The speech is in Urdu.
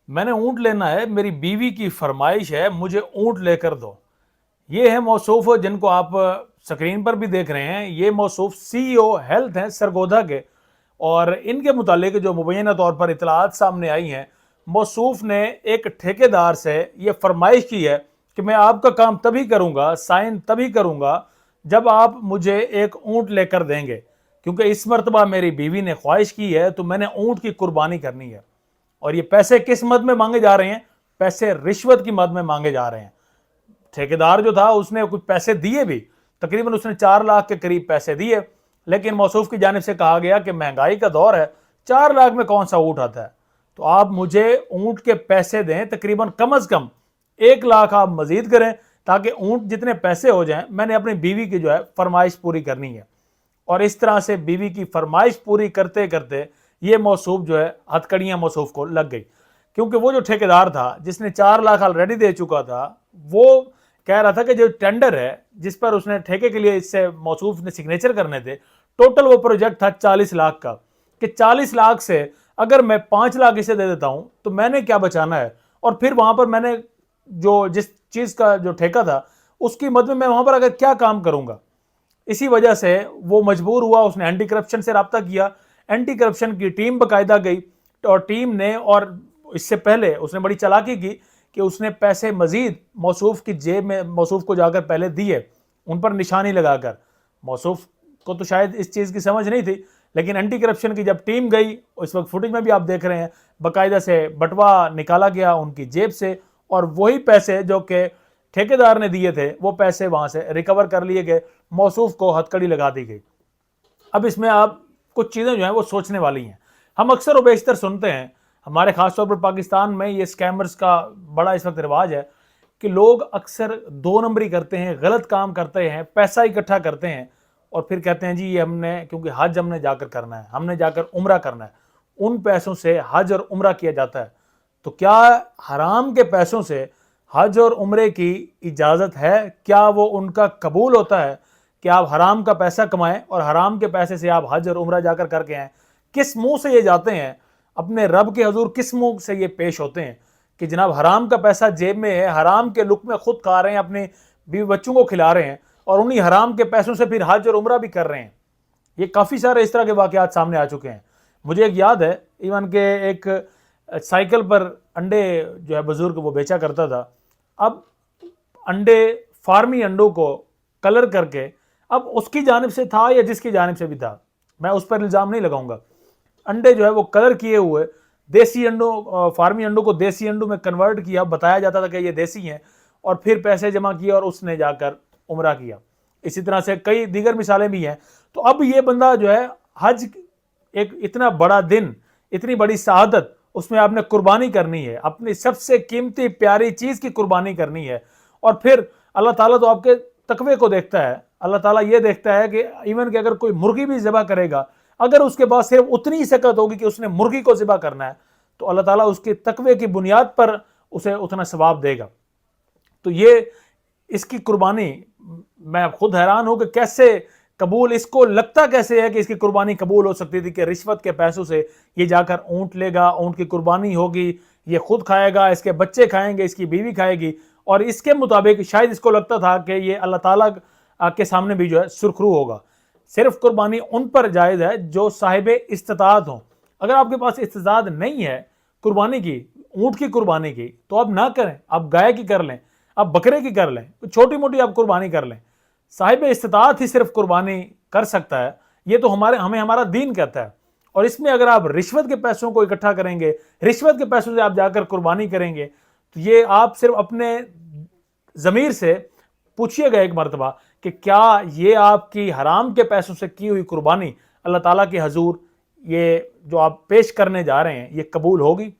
میں نے اونٹ لینا ہے، میری بیوی کی فرمائش ہے مجھے اونٹ لے کر دو۔ یہ ہے موصوف جن کو آپ سکرین پر بھی دیکھ رہے ہیں، یہ موصوف سی او ہیلتھ ہیں سرگودا کے، اور ان کے متعلق جو مبینہ طور پر اطلاعات سامنے آئی ہیں، موصوف نے ایک ٹھیکیدار سے یہ فرمائش کی ہے کہ میں آپ کا کام تبھی کروں گا، سائن تبھی کروں گا جب آپ مجھے ایک اونٹ لے کر دیں گے، کیونکہ اس مرتبہ میری بیوی نے خواہش کی ہے تو میں نے اونٹ کی قربانی کرنی ہے۔ اور یہ پیسے کس مد میں مانگے جا رہے ہیں؟ پیسے رشوت کی مد میں مانگے جا رہے ہیں۔ ٹھیکیدار جو تھا اس نے کچھ پیسے دیے بھی، تقریباً اس نے 4 لاکھ کے قریب پیسے دیے، لیکن موصوف کی جانب سے کہا گیا کہ مہنگائی کا دور ہے، 4 لاکھ میں کون سا اونٹ آتا ہے، تو آپ مجھے اونٹ کے پیسے دیں، تقریباً کم از کم 1 لاکھ آپ مزید کریں تاکہ اونٹ جتنے پیسے ہو جائیں، میں نے اپنی بیوی کی جو ہے فرمائش پوری کرنی ہے۔ اور اس طرح سے بیوی کی فرمائش پوری کرتے کرتے یہ موصوف جو ہے ہتھکڑیاں موصوف کو لگ گئی، کیونکہ وہ جو ٹھیکیدار تھا جس نے 4 لاکھ آلریڈی دے چکا تھا، وہ کہہ رہا تھا کہ جو ٹینڈر ہے جس پر اس نے ٹھیکے کے لیے اس سے موصوف نے سگنیچر کرنے تھے، ٹوٹل وہ پروجیکٹ تھا 40 لاکھ کا، کہ 40 لاکھ سے اگر میں 5 لاکھ اسے دے دیتا ہوں تو میں نے کیا بچانا ہے، اور پھر وہاں پر میں نے جو جس چیز کا جو ٹھیکہ تھا اس کی مد میں وہاں پر اگر کیا کام کروں گا۔ اسی وجہ سے وہ مجبور ہوا، اس نے اینٹی کرپشن سے رابطہ کیا، اینٹی کرپشن کی ٹیم باقاعدہ گئی، اور ٹیم نے، اور اس سے پہلے اس نے بڑی چالاکی کی کہ اس نے پیسے مزید موصوف کی جیب میں موصوف کو جا کر پہلے دیے، ان پر نشانی لگا کر۔ موصوف کو تو شاید اس چیز کی سمجھ نہیں تھی، لیکن اینٹی کرپشن کی جب ٹیم گئی، اس وقت فوٹیج میں بھی آپ دیکھ رہے ہیں، باقاعدہ سے بٹوا نکالا گیا ان کی جیب سے، اور وہی پیسے جو کہ ٹھیکیدار نے دیے تھے وہ پیسے وہاں سے ریکور کر لیے گئے، موصوف کو ہتھکڑی لگا دی گئی۔ اب اس میں آپ کچھ چیزیں جو ہیں وہ سوچنے والی ہیں۔ ہم اکثر و بیشتر سنتے ہیں، ہمارے خاص طور پر پاکستان میں یہ سکیمرز کا بڑا اس وقت رواج ہے کہ لوگ اکثر 2 نمبری کرتے ہیں، غلط کام کرتے ہیں، پیسہ اکٹھا کرتے ہیں، اور پھر کہتے ہیں جی یہ ہم نے کیونکہ حج ہم نے جا کر کرنا ہے، ہم نے جا کر عمرہ کرنا ہے، ان پیسوں سے حج اور عمرہ کیا جاتا ہے۔ تو کیا حرام کے پیسوں سے حج اور عمرے کی اجازت ہے؟ کیا وہ ان کا قبول ہوتا ہے کہ آپ حرام کا پیسہ کمائیں اور حرام کے پیسے سے آپ حج اور عمرہ جا کر کے آئیں؟ کس منہ سے یہ جاتے ہیں اپنے رب کے حضور، کس منہ سے یہ پیش ہوتے ہیں کہ جناب حرام کا پیسہ جیب میں ہے، حرام کے لقمے خود کھا رہے ہیں، اپنے بیوی بچوں کو کھلا رہے ہیں، اور انہی حرام کے پیسوں سے پھر حج اور عمرہ بھی کر رہے ہیں۔ یہ کافی سارے اس طرح کے واقعات سامنے آ چکے ہیں۔ مجھے ایک یاد ہے ایون کہ ایک سائیکل پر انڈے جو ہے بزرگ وہ بیچا کرتا تھا، اب انڈے فارمی انڈوں کو کلر کر کے، اب اس کی جانب سے تھا یا جس کی جانب سے بھی تھا، میں اس پر الزام نہیں لگاؤں گا، انڈے جو ہے وہ کلر کیے ہوئے دیسی انڈوں، فارمی انڈوں کو دیسی انڈوں میں کنورٹ کیا، بتایا جاتا تھا کہ یہ دیسی ہیں، اور پھر پیسے جمع کیے اور اس نے جا کر عمرہ کیا۔ اسی طرح سے کئی دیگر مثالیں بھی ہیں۔ تو اب یہ بندہ جو ہے حج، ایک اتنا بڑا دن، اتنی بڑی سعادت، اس میں آپ نے قربانی کرنی ہے، اپنی سب سے قیمتی پیاری چیز کی قربانی کرنی ہے، اور پھر اللہ تعالیٰ تو آپ کے تقوی کو دیکھتا ہے۔ اللہ تعالیٰ یہ دیکھتا ہے کہ ایون کہ اگر کوئی مرغی بھی ذبح کرے گا، اگر اس کے پاس صرف اتنی ہی سکت ہوگی کہ اس نے مرغی کو ذبح کرنا ہے، تو اللہ تعالیٰ اس کے تقوی کی بنیاد پر اسے اتنا ثواب دے گا۔ تو یہ اس کی قربانی، میں خود حیران ہوں کہ کیسے قبول، اس کو لگتا کیسے ہے کہ اس کی قربانی قبول ہو سکتی تھی کہ رشوت کے پیسوں سے یہ جا کر اونٹ لے گا، اونٹ کی قربانی ہوگی، یہ خود کھائے گا، اس کے بچے کھائیں گے، اس کی بیوی کھائے گی، اور اس کے مطابق شاید اس کو لگتا تھا کہ یہ اللہ تعالیٰ کے سامنے بھی جو ہے سرخرو ہوگا۔ صرف قربانی ان پر جائز ہے جو صاحب استطاعت ہوں۔ اگر آپ کے پاس استطاعت نہیں ہے قربانی کی، اونٹ کی قربانی کی، تو آپ نہ کریں، آپ گائے کی کر لیں، آپ بکرے کی کر لیں، چھوٹی موٹی آپ قربانی کر لیں۔ صاحب استطاعت ہی صرف قربانی کر سکتا ہے، یہ تو ہمیں ہمارا دین کہتا ہے۔ اور اس میں اگر آپ رشوت کے پیسوں کو اکٹھا کریں گے، رشوت کے پیسوں سے آپ جا کر قربانی کریں گے، تو یہ آپ صرف اپنے ضمیر سے پوچھئے گا ایک مرتبہ کہ کیا یہ آپ کی حرام کے پیسوں سے کی ہوئی قربانی اللہ تعالیٰ کے حضور یہ جو آپ پیش کرنے جا رہے ہیں یہ قبول ہوگی؟